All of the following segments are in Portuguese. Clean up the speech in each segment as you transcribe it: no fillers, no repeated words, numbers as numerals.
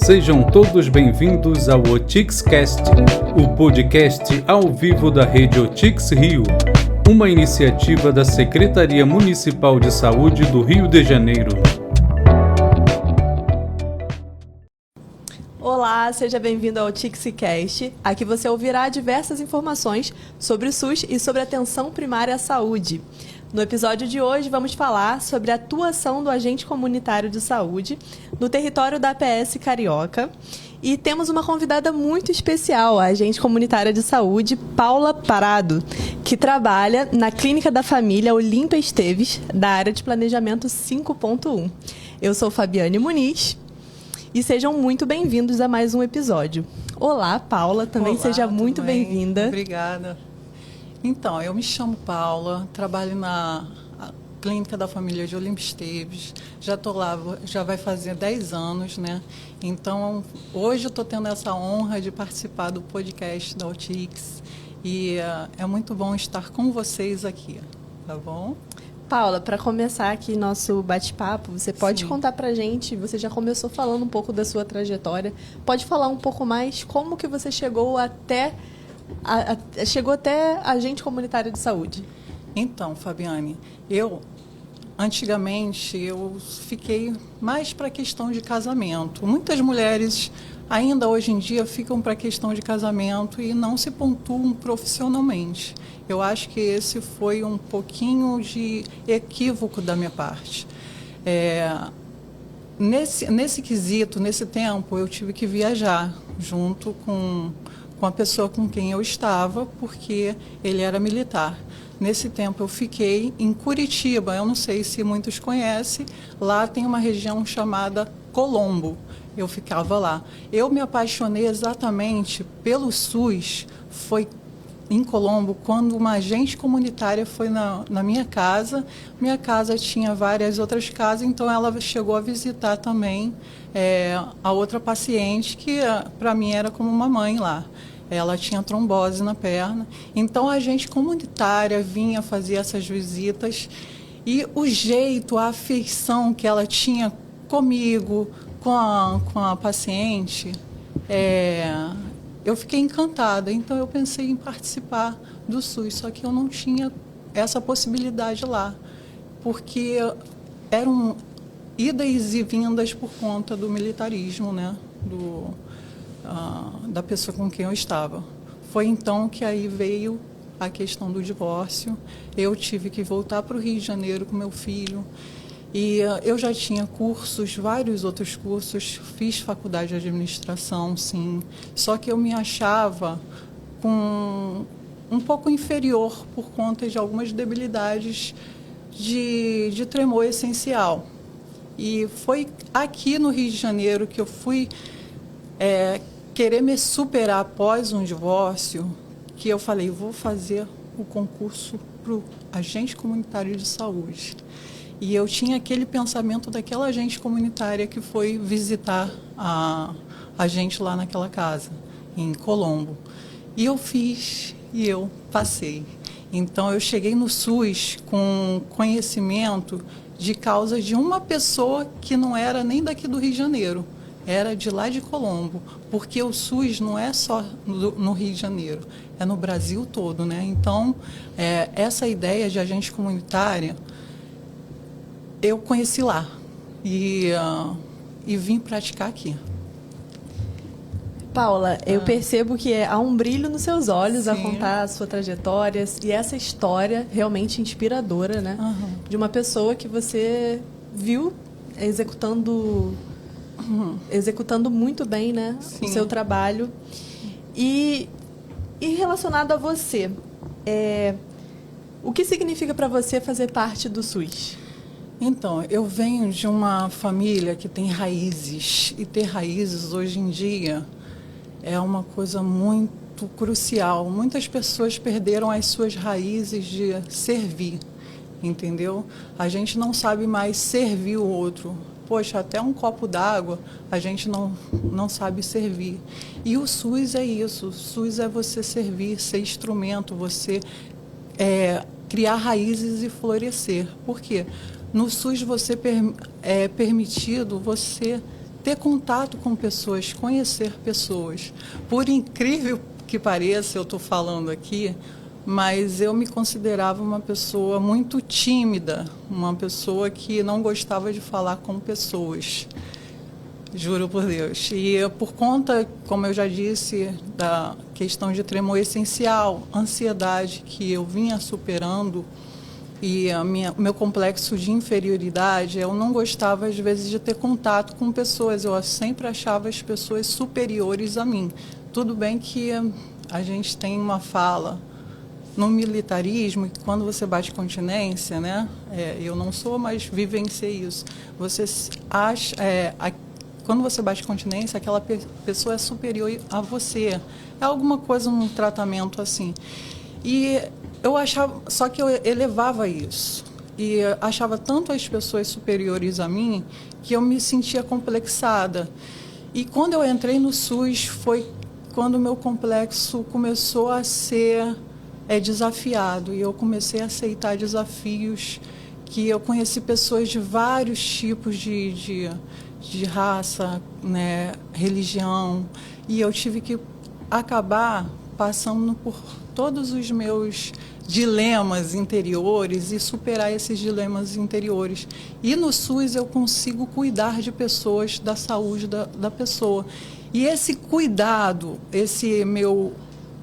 Sejam todos bem-vindos ao OTIXcast, o podcast ao vivo da rede OTIX Rio, uma iniciativa da Secretaria Municipal de Saúde do Rio de Janeiro. Olá, seja bem-vindo ao OTIXcast. Aqui você ouvirá diversas informações sobre o SUS e sobre a atenção primária à saúde. No episódio de hoje, vamos falar sobre a atuação do agente comunitário de saúde no território da APS Carioca. E temos uma convidada muito especial, a agente comunitária de saúde, Paula Parado, que trabalha na Clínica da Família Olímpia Esteves, da área de planejamento 5.1. Eu sou Fabiane Muniz e sejam muito bem-vindos a mais um episódio. Olá, Paula, também Olá, seja muito bem? bem-vinda. Obrigada. Então, eu me chamo Paula, trabalho na Clínica da Família de Olímpia Esteves, já estou lá, já vai fazer 10 anos, né? Então, hoje eu estou tendo essa honra de participar do podcast da OTIX e é muito bom estar com vocês aqui, tá bom? Paula, para começar aqui nosso bate-papo, você pode contar para a gente, você já começou falando um pouco da sua trajetória, pode falar um pouco mais como que você chegou até agente comunitário de saúde? Então, Fabiane, antigamente eu fiquei mais para a questão de casamento. Muitas mulheres ainda hoje em dia ficam para a questão de casamento e não se pontuam profissionalmente. Eu acho que esse foi um pouquinho de equívoco da minha parte. Nesse quesito, nesse tempo, eu tive que viajar junto com a pessoa com quem eu estava, porque ele era militar. Nesse tempo eu fiquei em Curitiba, eu não sei se muitos conhecem, lá tem uma região chamada Colombo, eu ficava lá. Eu me apaixonei exatamente pelo SUS, foi em Colombo, quando uma agente comunitária foi na minha casa tinha várias outras casas, então ela chegou a visitar também a outra paciente, que para mim era como uma mãe lá. Ela tinha trombose na perna, então a agente comunitária vinha fazer essas visitas e o jeito, a afeição que ela tinha comigo, com a paciente, eu fiquei encantada. Então eu pensei em participar do SUS, só que eu não tinha essa possibilidade lá, porque eram idas e vindas por conta do militarismo, né? Da pessoa com quem eu estava. Foi então que aí veio a questão do divórcio. Eu tive que voltar para o Rio de Janeiro com meu filho. E eu já tinha cursos, vários outros cursos, fiz faculdade de administração, sim. Só que eu me achava um pouco inferior por conta de algumas debilidades de tremor essencial. E foi aqui no Rio de Janeiro que eu fui querer me superar após um divórcio, que eu falei, vou fazer o concurso para o agente comunitário de saúde. E eu tinha aquele pensamento daquela agente comunitária que foi visitar a gente lá naquela casa, em Colombo. E eu fiz e eu passei. Então, eu cheguei no SUS com conhecimento de causa de uma pessoa que não era nem daqui do Rio de Janeiro, era de lá de Colombo, porque o SUS não é só no Rio de Janeiro, é no Brasil todo, né? Então, essa ideia de agente comunitária, eu conheci lá e vim praticar aqui. Paula, eu percebo que há um brilho nos seus olhos. Sim. A contar a sua trajetória e essa história realmente inspiradora, né? Uhum. De uma pessoa que você viu executando muito bem, né? Sim. O seu trabalho. E relacionado a você, o que significa para você fazer parte do SUS? Então, eu venho de uma família que tem raízes, e ter raízes hoje em dia é uma coisa muito crucial. Muitas pessoas perderam as suas raízes de servir, entendeu? A gente não sabe mais servir o outro. Poxa, até um copo d'água a gente não sabe servir. E o SUS é isso. O SUS é você servir, ser instrumento, você criar raízes e florescer. Por quê? No SUS é permitido você ter contato com pessoas, conhecer pessoas. Por incrível que pareça, eu estou falando aqui, mas eu me considerava uma pessoa muito tímida, uma pessoa que não gostava de falar com pessoas. Juro por Deus. E por conta, como eu já disse, da questão de tremor essencial, ansiedade que eu vinha superando e meu complexo de inferioridade, eu não gostava, às vezes, de ter contato com pessoas. Eu sempre achava as pessoas superiores a mim. Tudo bem que a gente tem uma fala no militarismo, que quando você bate continência, né? Eu não sou, mas vivenciei isso. Você acha... quando você bate continência, aquela pessoa é superior a você. É alguma coisa, um tratamento assim. E eu achava, só que eu elevava isso. E achava tanto as pessoas superiores a mim que eu me sentia complexada. E quando eu entrei no SUS, foi quando o meu complexo começou a ser desafiado. E eu comecei a aceitar desafios, que eu conheci pessoas de vários tipos de raça, né, religião, e eu tive que acabar passando por todos os meus dilemas interiores e superar esses dilemas interiores. E no SUS eu consigo cuidar de pessoas, da saúde da pessoa. E esse cuidado,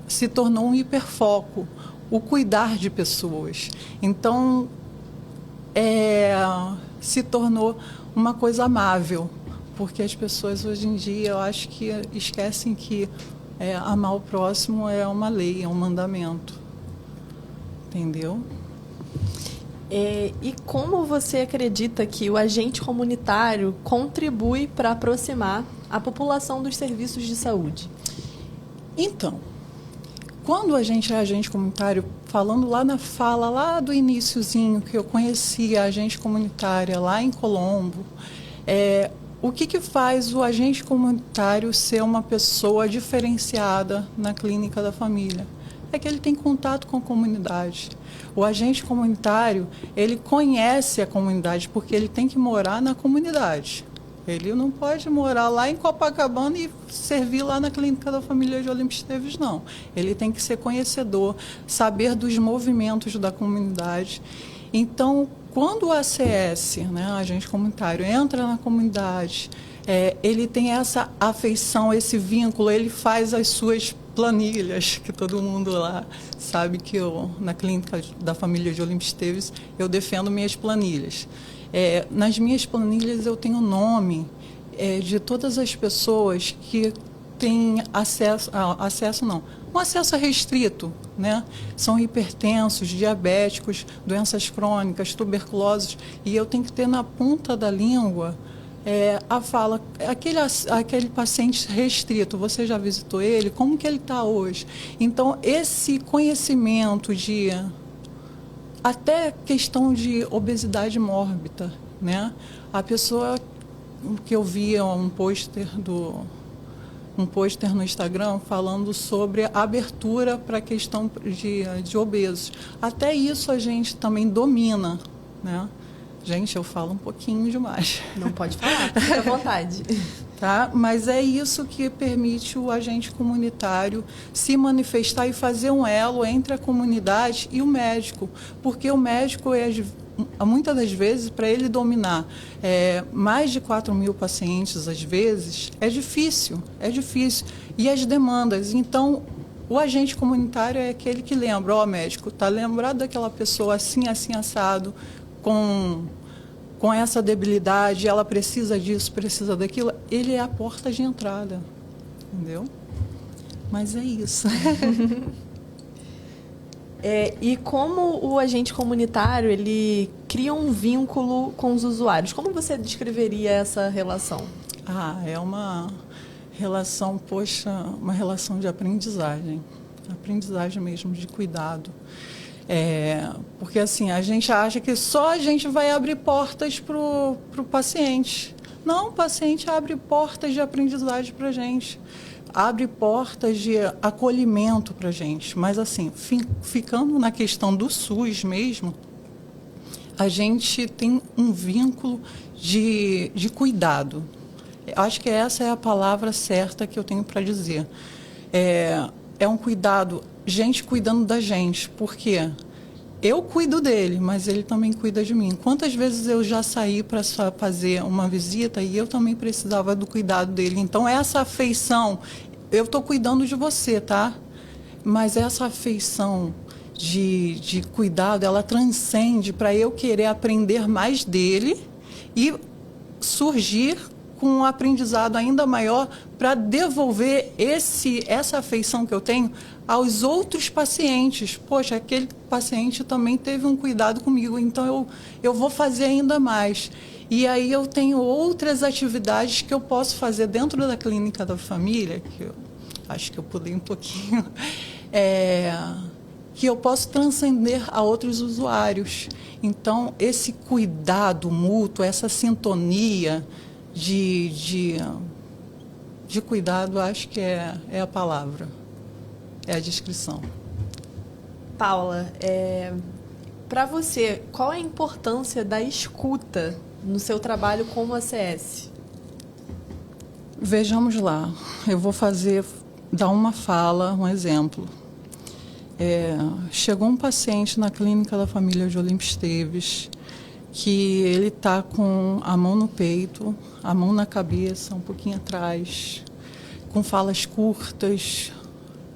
se tornou um hiperfoco, o cuidar de pessoas. Então, se tornou uma coisa amável, porque as pessoas hoje em dia, eu acho que esquecem que amar o próximo é uma lei, é um mandamento. Entendeu? E como você acredita que o agente comunitário contribui para aproximar a população dos serviços de saúde? Então, quando a gente é agente comunitário, falando lá na fala, lá do iniciozinho, que eu conheci a agente comunitária lá em Colombo, o que faz o agente comunitário ser uma pessoa diferenciada na clínica da família? É que ele tem contato com a comunidade. O agente comunitário, ele conhece a comunidade, porque ele tem que morar na comunidade. Ele não pode morar lá em Copacabana e servir lá na clínica da família de Olímpio Esteves, não. Ele tem que ser conhecedor, saber dos movimentos da comunidade. Então, quando o ACS, né, agente comunitário, entra na comunidade, ele tem essa afeição, esse vínculo, ele faz as suas planilhas, que todo mundo lá sabe que eu, na clínica da família de Olímpio Esteves, eu defendo minhas planilhas. Nas minhas planilhas eu tenho o nome de todas as pessoas que têm um acesso restrito, né? São hipertensos, diabéticos, doenças crônicas, tuberculosos, e eu tenho que ter na ponta da língua a fala, aquele paciente restrito, você já visitou ele? Como que ele está hoje? Então, esse conhecimento até questão de obesidade mórbida, né? A pessoa que eu via um pôster no Instagram falando sobre a abertura para a questão de obesos. Até isso a gente também domina, né? Gente, eu falo um pouquinho demais. Não pode falar, fica à vontade. Tá? Mas é isso que permite o agente comunitário se manifestar e fazer um elo entre a comunidade e o médico. Porque o médico, muitas das vezes, para ele dominar mais de 4.000 pacientes, às vezes, é difícil. E as demandas. Então, o agente comunitário é aquele que lembra, médico, está lembrado daquela pessoa assim, assim, assado, com essa debilidade, ela precisa disso, precisa daquilo, ele é a porta de entrada, entendeu? Mas é isso. E como o agente comunitário, ele cria um vínculo com os usuários? Como você descreveria essa relação? É uma relação, uma relação de aprendizagem mesmo, de cuidado. Porque assim, a gente acha que só a gente vai abrir portas para o paciente. Não, o paciente abre portas de aprendizagem para a gente, abre portas de acolhimento para a gente. Mas assim, ficando na questão do SUS mesmo, a gente tem um vínculo de cuidado. Acho que essa é a palavra certa que eu tenho para dizer. É um cuidado, gente cuidando da gente, porque eu cuido dele, mas ele também cuida de mim. Quantas vezes eu já saí para fazer uma visita e eu também precisava do cuidado dele. Então, essa afeição, eu estou cuidando de você, tá? Mas essa afeição de cuidado, ela transcende para eu querer aprender mais dele e surgir com um aprendizado ainda maior para devolver essa afeição que eu tenho aos outros pacientes. Poxa, aquele paciente também teve um cuidado comigo, então eu vou fazer ainda mais. E aí eu tenho outras atividades que eu posso fazer dentro da clínica da família, que eu acho que eu pulei um pouquinho, que eu posso transcender a outros usuários. Então, esse cuidado mútuo, essa sintonia de cuidado, acho que é a palavra, é a descrição. Paula, para você, qual é a importância da escuta no seu trabalho como ACS? Vejamos lá, eu vou dar uma fala, um exemplo. Chegou um paciente na clínica da família de Olímpio Esteves, que ele está com a mão no peito, a mão na cabeça, um pouquinho atrás, com falas curtas,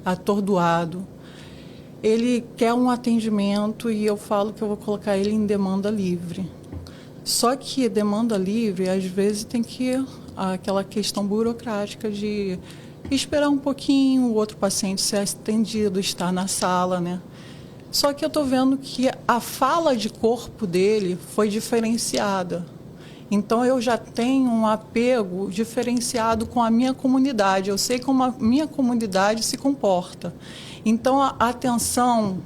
atordoado. Ele quer um atendimento e eu falo que eu vou colocar ele em demanda livre. Só que demanda livre, às vezes, tem aquela questão burocrática de esperar um pouquinho, o outro paciente ser atendido, estar na sala, né? Só que eu estou vendo que a fala de corpo dele foi diferenciada. Então, eu já tenho um apego diferenciado com a minha comunidade. Eu sei como a minha comunidade se comporta. Então, a atenção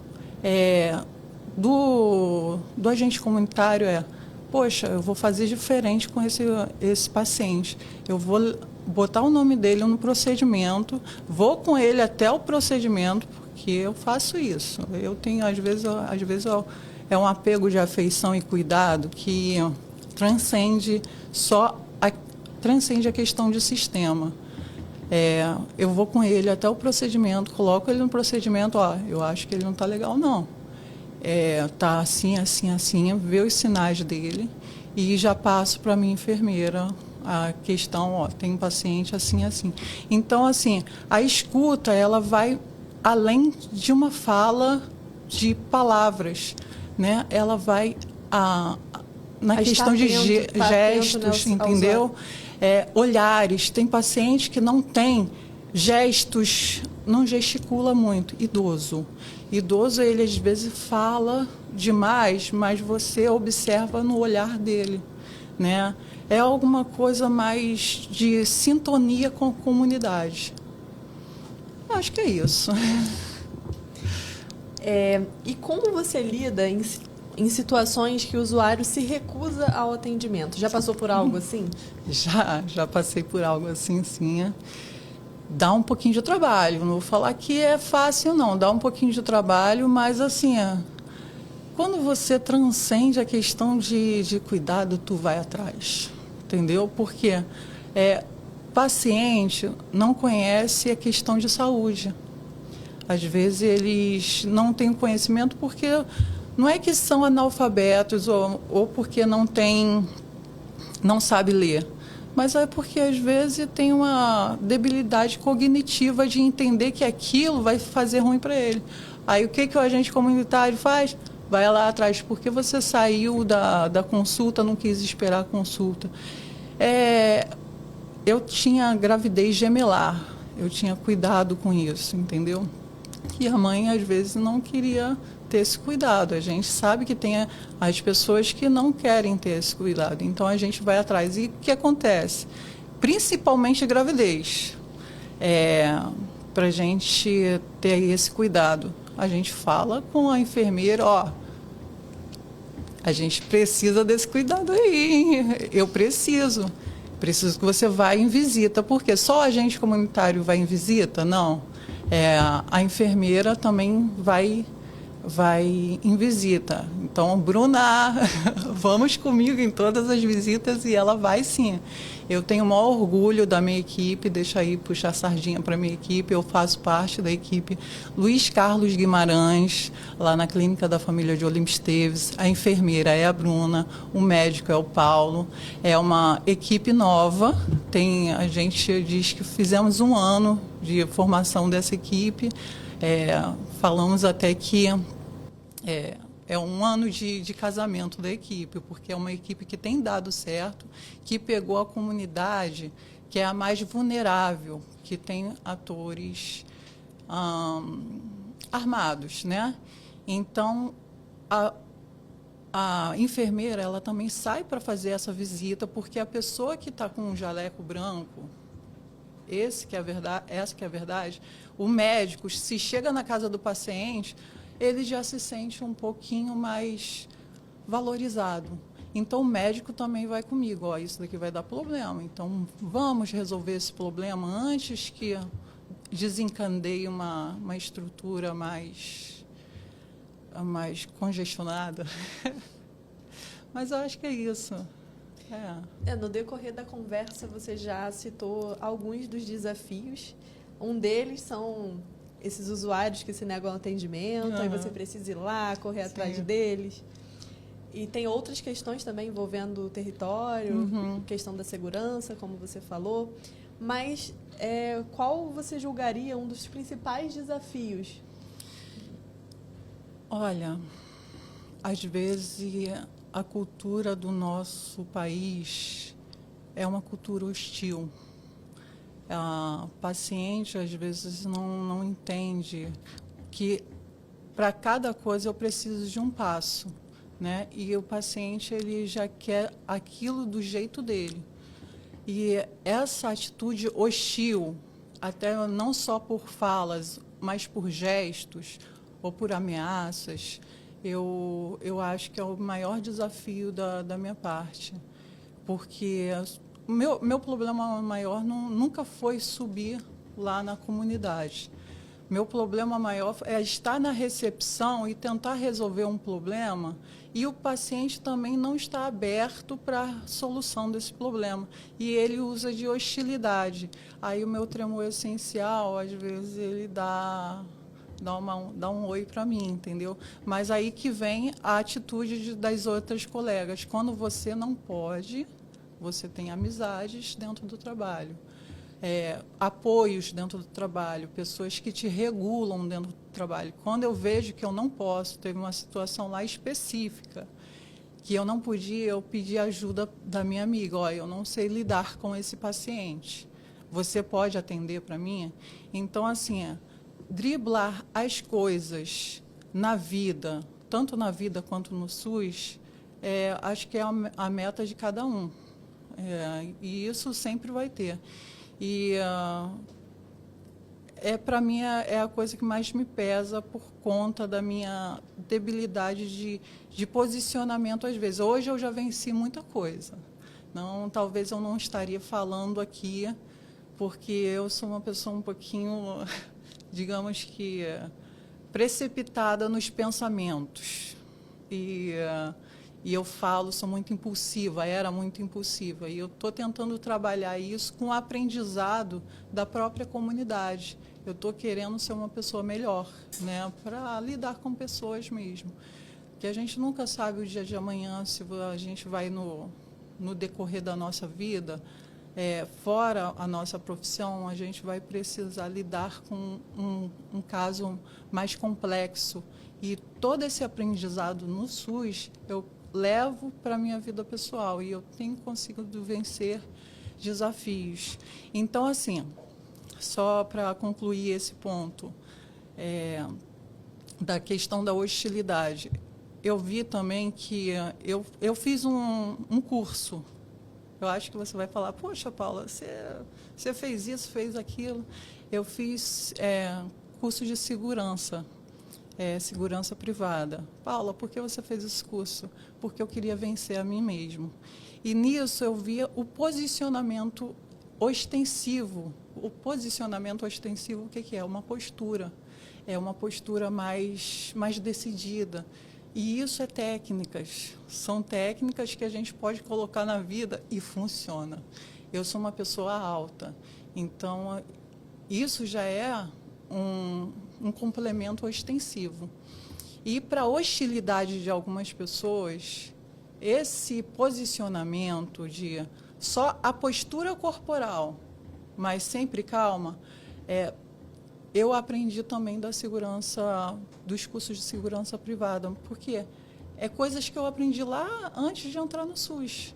do agente comunitário poxa, eu vou fazer diferente com esse paciente. Eu vou botar o nome dele no procedimento, vou com ele até o procedimento, porque eu faço isso. Eu tenho, às vezes é um apego de afeição e cuidado que transcende a questão de sistema. Eu vou com ele até o procedimento, coloco ele no procedimento, eu acho que ele não está legal, não. Está assim, assim, assim, ver os sinais dele e já passo para a minha enfermeira a questão, tem um paciente assim, assim. Então, assim, a escuta, ela vai além de uma fala de palavras, né? Ela vai na questão de gestos, entendeu? Olhares. Tem paciente que não tem gestos, não gesticula muito. Idoso, ele às vezes fala demais, mas você observa no olhar dele, né? É alguma coisa mais de sintonia com a comunidade. Acho que é isso. E como você lida em situações que o usuário se recusa ao atendimento? Já passou por algo assim? Já passei por algo assim, sim. Dá um pouquinho de trabalho. Não vou falar que é fácil, não. Dá um pouquinho de trabalho, mas assim, quando você transcende a questão de cuidado, tu vai atrás. Entendeu? Porque paciente não conhece a questão de saúde. Às vezes eles não têm conhecimento porque não é que são analfabetos ou porque não sabe ler, mas é porque às vezes tem uma debilidade cognitiva de entender que aquilo vai fazer ruim para ele. Aí o que o agente comunitário faz? Vai lá atrás, porque você saiu da consulta, não quis esperar a consulta. Eu tinha gravidez gemelar, eu tinha cuidado com isso, entendeu? E a mãe, às vezes, não queria ter esse cuidado. A gente sabe que tem as pessoas que não querem ter esse cuidado, então a gente vai atrás. E o que acontece? Principalmente gravidez. Para a gente ter esse cuidado, a gente fala com a enfermeira, a gente precisa desse cuidado aí, hein? Eu preciso que você vá em visita, porque só o agente comunitário vai em visita? Não. A enfermeira também vai em visita. Então, Bruna, vamos comigo em todas as visitas, e ela vai sim. Eu tenho o maior orgulho da minha equipe, deixa aí puxar a sardinha para a minha equipe, eu faço parte da equipe Luiz Carlos Guimarães, lá na Clínica da Família de Olimpo Esteves. A enfermeira é a Bruna, o médico é o Paulo. É uma equipe nova, a gente diz que fizemos 1 ano de formação dessa equipe, falamos até que é 1 ano de casamento da equipe, porque é uma equipe que tem dado certo, que pegou a comunidade que é a mais vulnerável, que tem atores armados, né? Então, a enfermeira, ela também sai para fazer essa visita, porque a pessoa que está com um jaleco branco, essa que é a verdade, o médico, se chega na casa do paciente, ele já se sente um pouquinho mais valorizado. Então, o médico também vai comigo. Ó, isso daqui vai dar problema. Então, vamos resolver esse problema antes que desencadeie uma estrutura mais congestionada. Mas eu acho que é isso. No decorrer da conversa, você já citou alguns dos desafios. Um deles são esses usuários que se negam ao atendimento, aí você precisa ir lá, correr atrás deles. E tem outras questões também envolvendo o território, questão da segurança, como você falou. Mas qual você julgaria um dos principais desafios? Olha, às vezes a cultura do nosso país é uma cultura hostil. A paciente, às vezes, não entende que para cada coisa eu preciso de um passo, né? E o paciente, ele já quer aquilo do jeito dele. E essa atitude hostil, até não só por falas, mas por gestos ou por ameaças, eu acho que é o maior desafio da minha parte. Porque o meu problema maior nunca foi subir lá na comunidade. Meu problema maior é estar na recepção e tentar resolver um problema e o paciente também não está aberto para a solução desse problema. E ele usa de hostilidade. Aí o meu tremor essencial, às vezes, ele dá um oi para mim, entendeu? Mas aí que vem a atitude das outras colegas. Quando você não pode, você tem amizades dentro do trabalho. Apoios dentro do trabalho, pessoas que te regulam dentro do trabalho. Quando eu vejo que eu não posso, teve uma situação lá específica, que eu não podia, eu pedi ajuda da minha amiga. Olha, eu não sei lidar com esse paciente. Você pode atender para mim? Então, assim, driblar as coisas na vida, tanto na vida quanto no SUS, acho que é a meta de cada um. E isso sempre vai ter. E para mim é a coisa que mais me pesa por conta da minha debilidade de posicionamento às vezes. Hoje eu já venci muita coisa. Talvez eu não estaria falando aqui, porque eu sou uma pessoa um pouquinho, digamos que, precipitada nos pensamentos. E eu sou muito impulsiva, era muito impulsiva. E eu estou tentando trabalhar isso com o aprendizado da própria comunidade. Eu estou querendo ser uma pessoa melhor, né, para lidar com pessoas mesmo. Porque a gente nunca sabe o dia de amanhã, se a gente vai no decorrer da nossa vida, fora a nossa profissão, a gente vai precisar lidar com um caso mais complexo. E todo esse aprendizado no SUS, eu levo para a minha vida pessoal e eu tenho conseguido vencer desafios. Então, assim, só para concluir esse ponto da questão da hostilidade, eu vi também que eu fiz um curso. Eu acho que você vai falar, poxa, Paula, você fez isso, fez aquilo. Eu fiz curso de segurança. Segurança privada. Paula, por que você fez esse curso? Porque eu queria vencer a mim mesmo. E nisso eu via o posicionamento ostensivo. O posicionamento ostensivo, o que é? Uma postura. É uma postura mais decidida. E isso é técnicas. São técnicas que a gente pode colocar na vida e funciona. eu sou uma pessoa alta. Então, isso já é um complemento ostensivo. E para a hostilidade de algumas pessoas, esse posicionamento de só a postura corporal, mas sempre calma, eu aprendi também da segurança, dos cursos de segurança privada, porque é coisas que eu aprendi lá antes de entrar no SUS.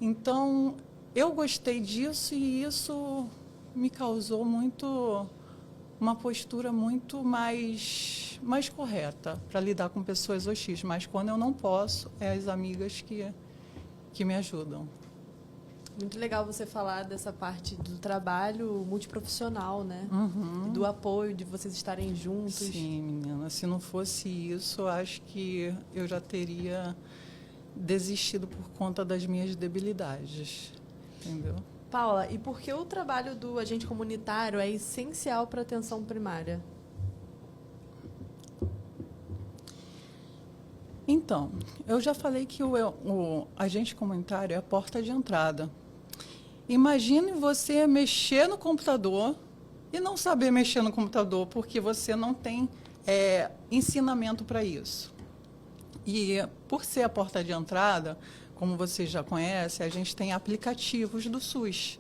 Então, eu gostei disso e isso me causou uma postura muito mais correta para lidar com pessoas hostis. Mas quando eu não posso, é as amigas que me ajudam. Muito legal você falar dessa parte do trabalho multiprofissional, né? Uhum. Do apoio, de vocês estarem juntos. Sim, menina. Se não fosse isso, acho que eu já teria desistido por conta das minhas debilidades. Entendeu? Paula, e por que o trabalho do agente comunitário é essencial para a atenção primária? Então, eu já falei que o agente comunitário é a porta de entrada. Imagine você mexer no computador e não saber mexer no computador porque você não tem ensinamento para isso. E por ser a porta de entrada, como você já conhece, a gente tem aplicativos do SUS.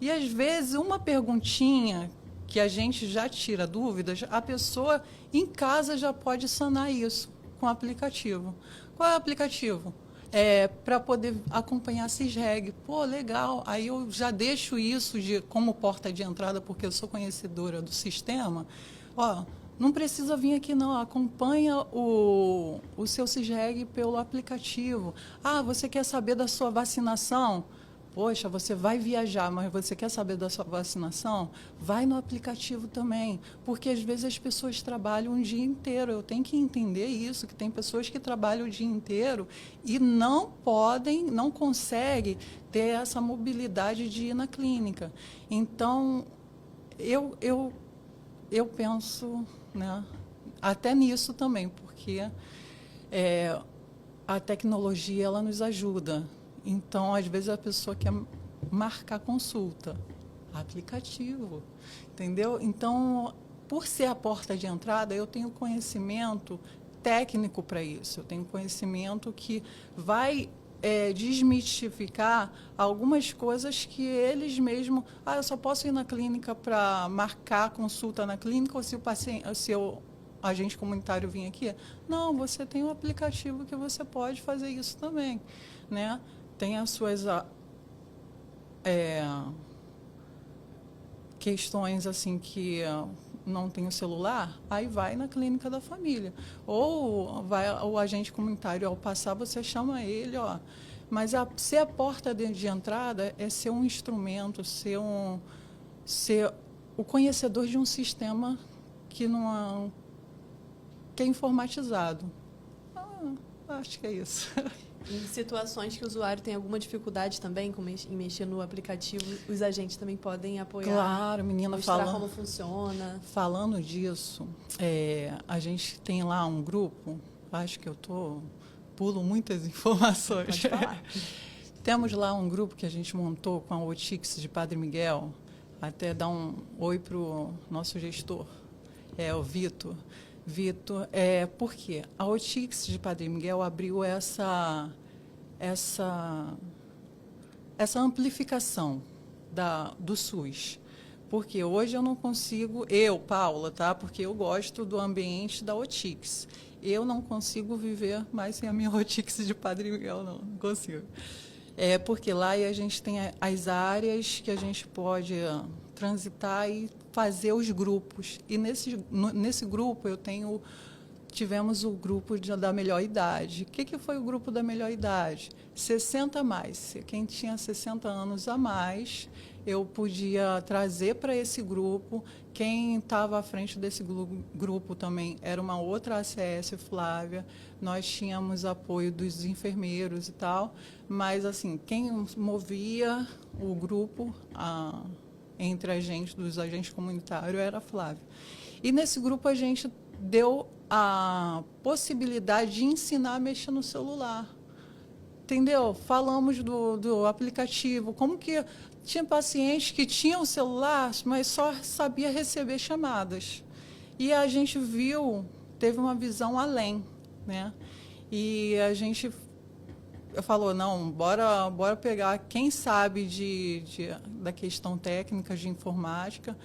E às vezes uma perguntinha que a gente já tira dúvidas, a pessoa em casa já pode sanar isso com o aplicativo. Qual é o aplicativo? Para poder acompanhar a CISREG. Pô, legal. Aí eu já deixo isso como porta de entrada, porque eu sou conhecedora do sistema. Ó, não precisa vir aqui não, acompanha o seu CISREG pelo aplicativo. Ah, você quer saber da sua vacinação? Poxa, você vai viajar, mas você quer saber da sua vacinação? Vai no aplicativo também, porque às vezes as pessoas trabalham um dia inteiro. Eu tenho que entender isso, que tem pessoas que trabalham o dia inteiro e não conseguem ter essa mobilidade de ir na clínica. Então, eu penso, né, até nisso também, porque a tecnologia ela nos ajuda. Então, às vezes, a pessoa quer marcar consulta. Aplicativo, entendeu? Então, por ser a porta de entrada, eu tenho conhecimento técnico para isso. Eu tenho conhecimento que vai desmistificar algumas coisas que eles mesmos... eu só posso ir na clínica para marcar consulta na clínica, ou se o agente comunitário vir aqui? Não, você tem um aplicativo que você pode fazer isso também, né? Tem as suas questões assim que não tem o celular, aí vai na clínica da família. Ou vai o agente comunitário, ao passar, você chama ele, ó. Mas ser a porta de entrada é ser um instrumento, ser o conhecedor de um sistema que é informatizado. Acho que é isso. Em situações que o usuário tem alguma dificuldade também em mexer no aplicativo, os agentes também podem apoiar. Claro, menina, mostrar como funciona. Falando disso, a gente tem lá um grupo, acho que pulo muitas informações. Pode falar. Temos lá um grupo que a gente montou com a Otix de Padre Miguel, até dar um oi para o nosso gestor, o Vitor. Vitor, por quê? A Otix de Padre Miguel abriu essa amplificação do SUS. Porque hoje eu não consigo, Paula, tá? Porque eu gosto do ambiente da Otix. Eu não consigo viver mais sem a minha Otix de Padre Miguel, não consigo. Porque lá a gente tem as áreas que a gente pode transitar e fazer os grupos. E nesse grupo tivemos o grupo da melhor idade. O que foi o grupo da melhor idade? 60 a mais. Quem tinha 60 anos a mais, eu podia trazer para esse grupo. Quem estava à frente desse grupo também era uma outra ACS, Flávia. Nós tínhamos apoio dos enfermeiros e tal. Mas, assim, quem movia o grupo entre a gente, dos agentes comunitários, era a Flávia. E nesse grupo a gente deu a possibilidade de ensinar a mexer no celular. entendeu? Falamos do aplicativo, como que tinha pacientes que tinham o celular, mas só sabia receber chamadas. E a gente teve uma visão além, né? E a gente falou, não, bora pegar quem sabe da questão técnica de informática.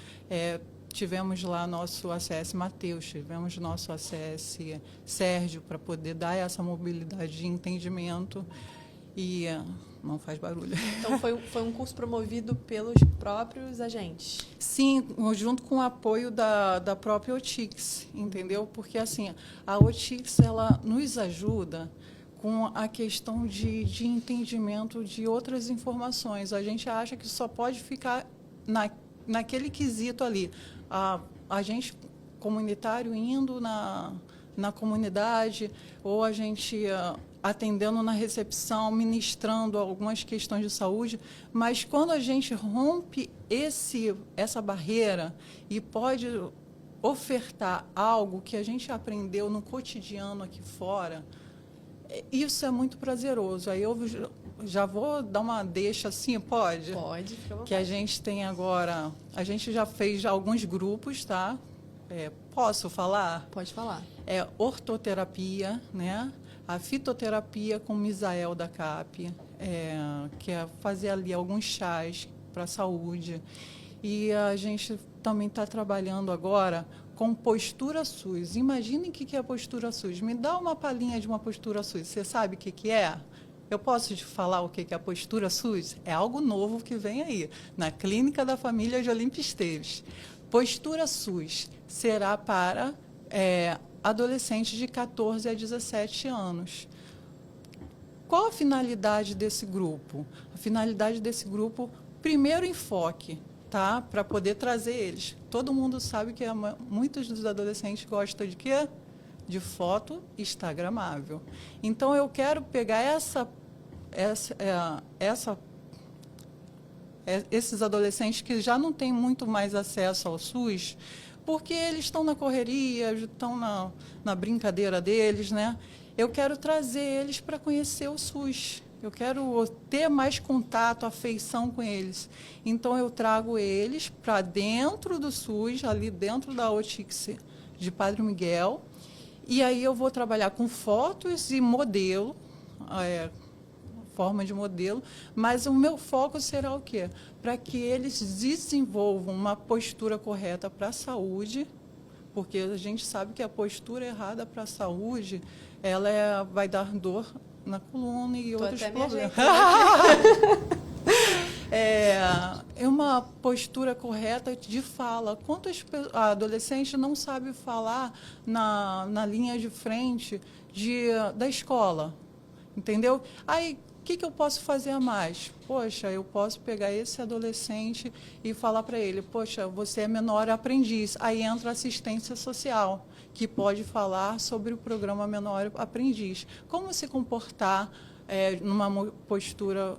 Tivemos lá nosso ACS Matheus, tivemos nosso ACS Sérgio, para poder dar essa mobilidade de entendimento. E não faz barulho. Então, foi um curso promovido pelos próprios agentes? Sim, junto com o apoio da própria OTIX, entendeu? Porque, assim, a OTIX, ela nos ajuda com a questão de entendimento de outras informações. A gente acha que só pode ficar naquele quesito ali. A gente comunitário indo na comunidade, ou a gente atendendo na recepção, ministrando algumas questões de saúde, mas quando a gente rompe essa barreira e pode ofertar algo que a gente aprendeu no cotidiano aqui fora, isso é muito prazeroso. Aí eu já vou dar uma deixa assim, pode? Pode, fica à vontade. Que a gente tem agora, a gente já fez alguns grupos, tá? Posso falar? Pode falar. Ortoterapia, né? A fitoterapia com Misael da CAP, que é fazer ali alguns chás para a saúde. E a gente também está trabalhando agora com postura SUS. Imaginem o que é postura SUS. Me dá uma palhinha de uma postura SUS. Você sabe o que é? Eu posso te falar o que é a postura SUS? É algo novo que vem aí, na Clínica da Família de Olímpia Esteves. Postura SUS será para adolescentes de 14 a 17 anos. Qual a finalidade desse grupo? A finalidade desse grupo, primeiro enfoque, tá? Para poder trazer eles. Todo mundo sabe que muitos dos adolescentes gostam de quê? De foto instagramável. Então, eu quero pegar esses adolescentes que já não têm muito mais acesso ao SUS, porque eles estão na correria, estão na brincadeira deles, né? Eu quero trazer eles para conhecer o SUS. Eu quero ter mais contato, afeição com eles. Então, eu trago eles para dentro do SUS, ali dentro da OTIX de Padre Miguel. E aí eu vou trabalhar com fotos e modelo, forma de modelo, mas o meu foco será o quê? Para que eles desenvolvam uma postura correta para a saúde, porque a gente sabe que a postura errada para a saúde, ela vai dar dor na coluna e outros problemas. É uma postura correta de fala. Quantos adolescentes não sabem falar na linha de frente da escola? Entendeu? Aí, o que eu posso fazer a mais? Poxa, eu posso pegar esse adolescente e falar para ele, poxa, você é menor aprendiz. Aí entra a assistência social, que pode falar sobre o programa Menor Aprendiz. Como se comportar numa postura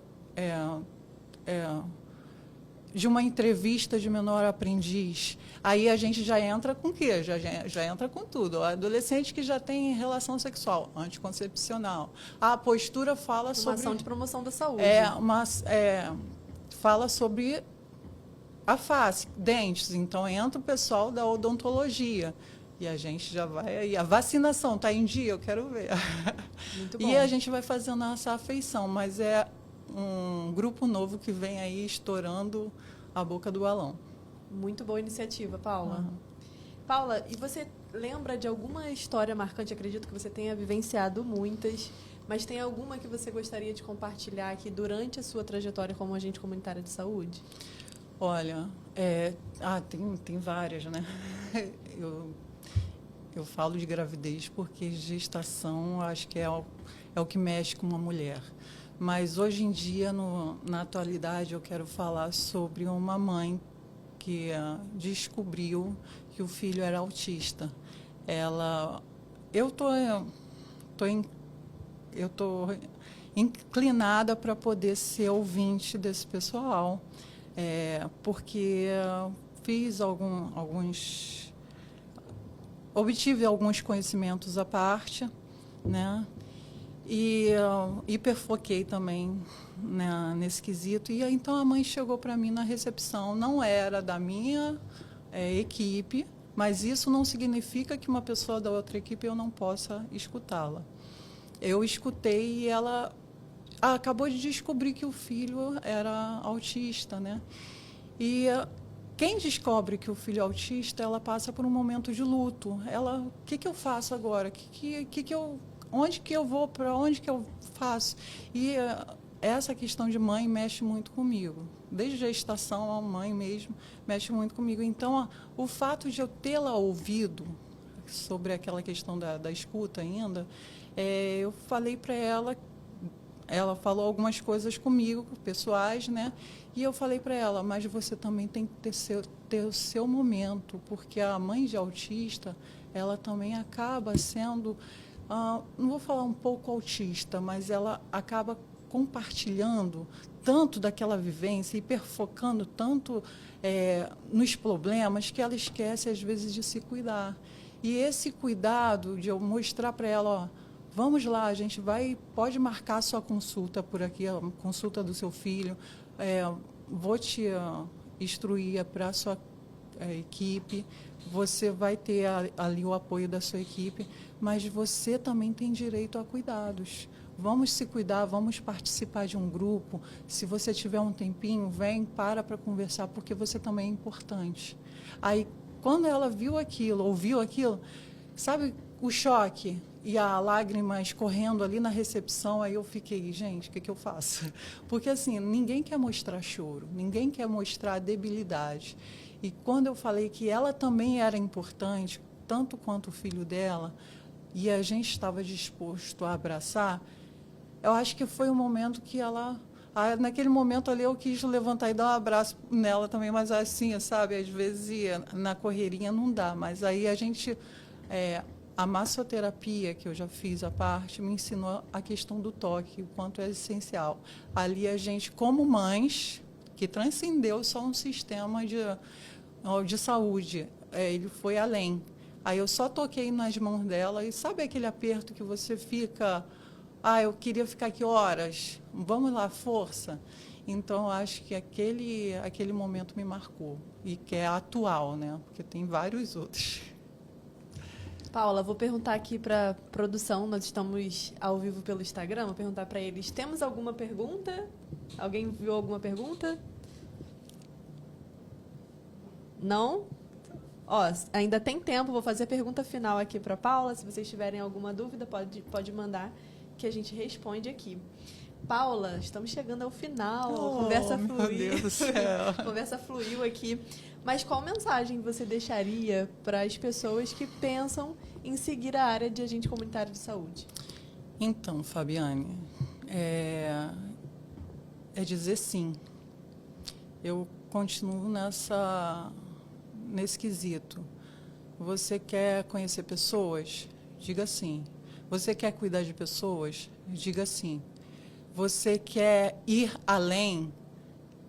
de uma entrevista de menor aprendiz. Aí a gente já entra com o quê? Já entra com tudo. O adolescente que já tem relação sexual, anticoncepcional. A postura fala sobre... Uma ação de promoção da saúde. Fala sobre a face, dentes. Então, entra o pessoal da odontologia. E a gente já vai aí. A vacinação está em dia? Eu quero ver. Muito bom. E a gente vai fazendo essa afeição, mas é um grupo novo que vem aí estourando a boca do balão. Muito boa iniciativa, Paula. Uhum. Paula, e você lembra de alguma história marcante? Acredito que você tenha vivenciado muitas, mas tem alguma que você gostaria de compartilhar aqui durante a sua trajetória como agente comunitária de saúde? Olha, tem várias, né? Eu falo de gravidez porque gestação acho que é o que mexe com uma mulher. Mas hoje em dia, na atualidade, eu quero falar sobre uma mãe que descobriu que o filho era autista. Eu tô inclinada para poder ser ouvinte desse pessoal, porque obtive alguns conhecimentos à parte, né? E hiperfoquei também, né, nesse quesito. E aí, então a mãe chegou para mim na recepção. Não era da minha equipe, mas isso não significa que uma pessoa da outra equipe eu não possa escutá-la. Eu escutei e ela acabou de descobrir que o filho era autista, né? E quem descobre que o filho é autista, ela passa por um momento de luto. Ela, o que eu faço agora? Onde que eu vou? Para onde que eu faço? E essa questão de mãe mexe muito comigo. Desde a gestação, a mãe mesmo mexe muito comigo. Então, o fato de eu tê-la ouvido sobre aquela questão da escuta ainda, eu falei para ela falou algumas coisas comigo, pessoais, né? E eu falei para ela, mas você também tem que ter o seu momento, porque a mãe de autista, ela também acaba sendo, não vou falar um pouco autista, mas ela acaba compartilhando tanto daquela vivência, hiperfocando tanto nos problemas, que ela esquece, às vezes, de se cuidar. E esse cuidado de eu mostrar para ela, ó, vamos lá, a gente pode marcar a sua consulta por aqui, a consulta do seu filho, vou te instruir para a sua equipe, você vai ter ali o apoio da sua equipe, mas você também tem direito a cuidados. Vamos se cuidar, vamos participar de um grupo. Se você tiver um tempinho, para conversar, porque você também é importante. Aí, quando ela ouviu aquilo, sabe o choque e a lágrima escorrendo ali na recepção, aí eu fiquei, gente, o que eu faço? Porque, assim, ninguém quer mostrar choro, ninguém quer mostrar debilidade. E quando eu falei que ela também era importante, tanto quanto o filho dela, e a gente estava disposto a abraçar, eu acho que foi um momento que ela... naquele momento ali eu quis levantar e dar um abraço nela também, mas assim, sabe, às vezes na correria não dá, mas aí a gente... a massoterapia, que eu já fiz a parte, me ensinou a questão do toque, o quanto é essencial. Ali a gente, como mães, que transcendeu só um sistema de saúde, ele foi além. Aí eu só toquei nas mãos dela e sabe aquele aperto que você fica... eu queria ficar aqui horas, vamos lá, força. Então, eu acho que aquele momento me marcou, e que é atual, né? Porque tem vários outros. Paula, vou perguntar aqui para a produção, nós estamos ao vivo pelo Instagram, vou perguntar para eles, temos alguma pergunta? Alguém viu alguma pergunta? Não? Ainda tem tempo, vou fazer a pergunta final aqui para a Paula, se vocês tiverem alguma dúvida, pode mandar, que a gente responde aqui. Paula, estamos chegando ao final, a conversa fluiu. Meu Deus do céu. A conversa fluiu aqui. Mas qual mensagem você deixaria para as pessoas que pensam em seguir a área de agente comunitário de saúde? Então, Fabiane, é dizer sim. Eu continuo nesse quesito. Você quer conhecer pessoas? Diga sim. Você quer cuidar de pessoas? Diga sim. Você quer ir além?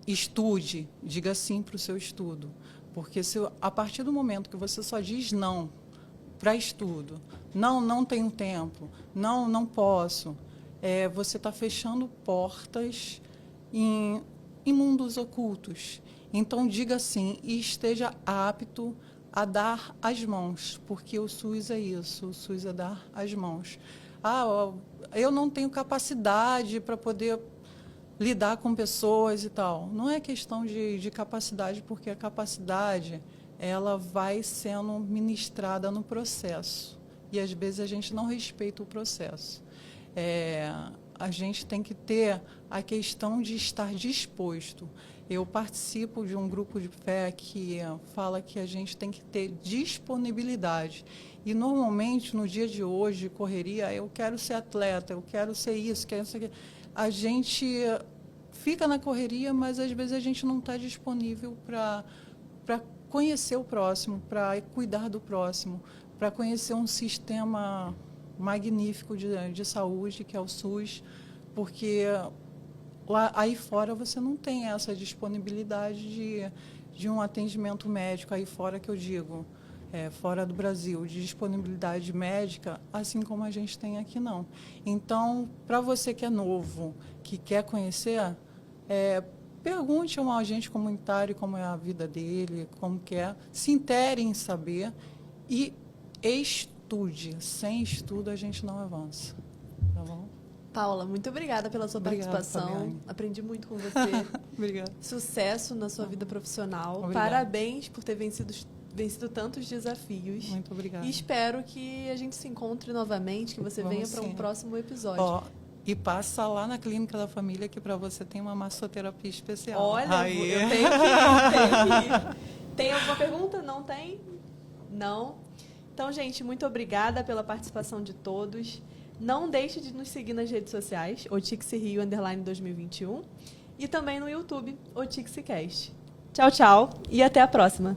Estude, diga sim para o seu estudo. Porque a partir do momento que você só diz não para estudo, não tenho tempo, não posso, você está fechando portas em mundos ocultos. Então, diga sim e esteja apto a dar as mãos, porque o SUS é isso, o SUS é dar as mãos. Eu não tenho capacidade para poder lidar com pessoas e tal. Não é questão de capacidade, porque a capacidade ela vai sendo ministrada no processo. E, às vezes, a gente não respeita o processo. A gente tem que ter a questão de estar disposto. Eu participo de um grupo de fé que fala que a gente tem que ter disponibilidade. E, normalmente, no dia de hoje, correria, eu quero ser atleta, eu quero ser isso, quero ser aquilo. A gente fica na correria, mas, às vezes, a gente não está disponível para conhecer o próximo, para cuidar do próximo, para conhecer um sistema magnífico de saúde, que é o SUS, porque aí fora você não tem essa disponibilidade de um atendimento médico aí fora, que eu digo, fora do Brasil, de disponibilidade médica, assim como a gente tem aqui, não. Então, para você que é novo, que quer conhecer, pergunte a um agente comunitário como é a vida dele, como que é, se intere em saber e estude. Sem estudo, a gente não avança. Tá bom? Paula, muito obrigada pela sua participação. Fabiane. Aprendi muito com você. Obrigada. Sucesso na sua vida profissional. Obrigada. Parabéns por ter vencido tantos desafios. Muito obrigada. E espero que a gente se encontre novamente, que você venha para um próximo episódio. E passa lá na Clínica da Família, que para você tem uma massoterapia especial. Olha, eu tenho que ir. Tem alguma pergunta? Não tem? Não? Então, gente, muito obrigada pela participação de todos. Não deixe de nos seguir nas redes sociais, OTixRio _2021, e também no YouTube, OTixCast. Tchau, tchau, e até a próxima.